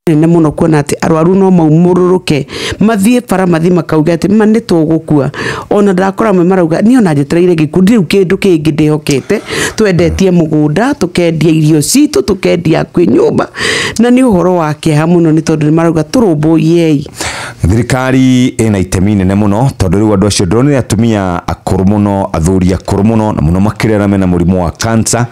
nene muno kuona ati arwaru no maumururuke mathie bara mathi makauga ati mane tugukua ona ndakora mwe marauga ni ona njetereire gikundi riu kindu kingi ndihokete twendetie mugunda tukendia irio citu tukendia kwi nyumba na ni uhoro wake ha muno ni tondu ni marauga turumbuiei thirikari ina itemi nene muno tondu riu andu acio ndronire atumia akuru muno athuri akuru muno na muno makirera mena murimu wa cancer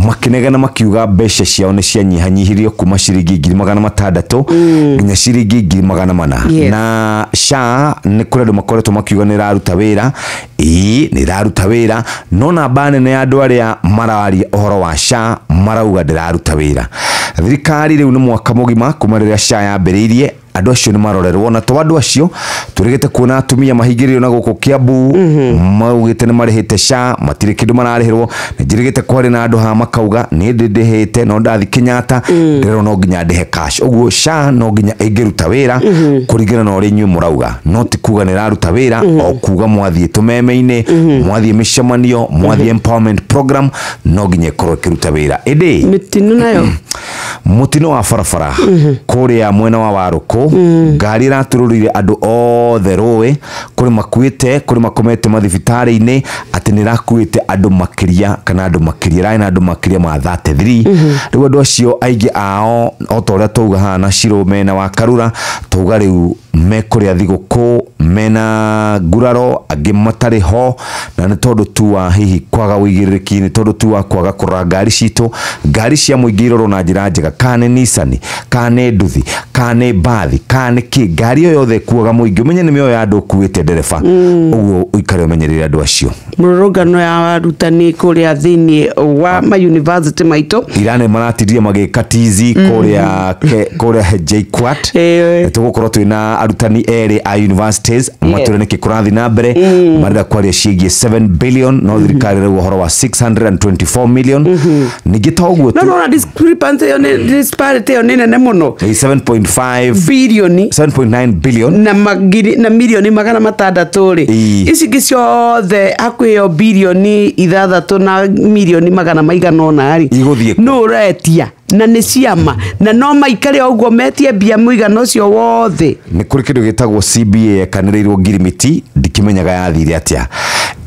makinegana makiuga mbeca ciao ni cianyihanyihirio kuma ciringi 600 nginya ciringi 400 na SHA ni kuri andu makoretwo makiuga ni raruta wira ni raruta wira no namba nene ya andu aria marawaria uhoro wa SHA marauga ndiraruta wira thirikari riu ni mwaka mugima kuma riria SHA yambiriirie andu acio ni marorerwo na to andu acio turigete kuona atumia mahingirio na guku Kiambu maugite ni marihite SHA matire kindu mararihirwo njirigete kwari na andu ha makauga ni ndihite no ndathi Kenyatta ndero no nginya ndihe cash uguo SHA no nginya ingiruta wira kuringana na uri nyu murauga no ti kuga ni raruta wira o kuga mwathie tumeme-ini mwathie mishamanio mwathie empowerment program no nginya ikorwo kiruta wira indi mitino nayo mutino wa farafara kuria mwena wa Waruku ngari ratururire andu othe rowe kuri makuite kuri makomete mathibitari-ini ati ni rakuite andu makiria kana andu makiria rai na andu makiria ma 33 riu andu acio aingi ao otoria tuga hana Shiro mena wa Karura tuga riu mekuria thiguku mena nguraro angi matari ho na ni tondu tu wa hihi kwaga wigiriki ni tondu tu wa kwaga kurora ngari citu ngari cia muingiroro na njira njega kane Nissan kane Nduthi kane Bathi kane ki ngari yo yothe kuaga muingi umenye ni mioyo ya andu kuite ndereba uguo uikare umenyerere andu acio mururungano ya arutani kuria thini wa ma university maito irane maratirie magika tizi kuria JKUAT tugukorwo twina arutani eri a universities mature ni kikurathi na mbere marida kwaria cigie 7 billion no thirikari reu uhoro wa 624 million nigita uguo no na disparity yo nene muno 7.5 billion 7.9 billion na milioni magana matandatu ri ici giciothe akwiyo bilioni 6 na milioni magana maigana ona ri no retia na ni ciama na no maikare uguo metie bia muigana ucio wothe ni kuri kindu gitagwo CBA kanirirwo ngirimiti ndikimenyaga yathire atia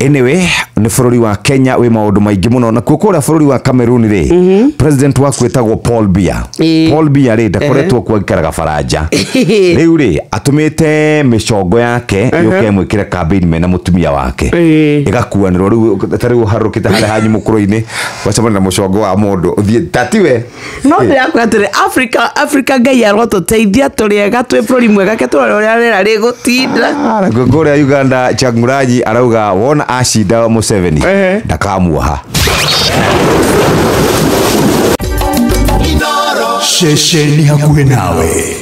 anyway ni bururi wa Kenya we maundu maingi muno na kukuria bururi wa Cameroon ri president wa kwetagwo Paul Biya ri ndakoretwo kwikaraga Faranja riu ri atumite micongo yake yuke mwikire campaign mena mutumia wake igakuanirwo riu tariu harukite hale hanyu mukuro-ini wacamana na mucongo wa mundu uthie tatiwe no ndiakwatire Africa ngai arotuteithia turiega twi bururi mwega ke turore rera rigutinda na kukuria Uganda Changuranyi arauga wona ashida Museveni ndakamuha shesheni hakuhe nawe.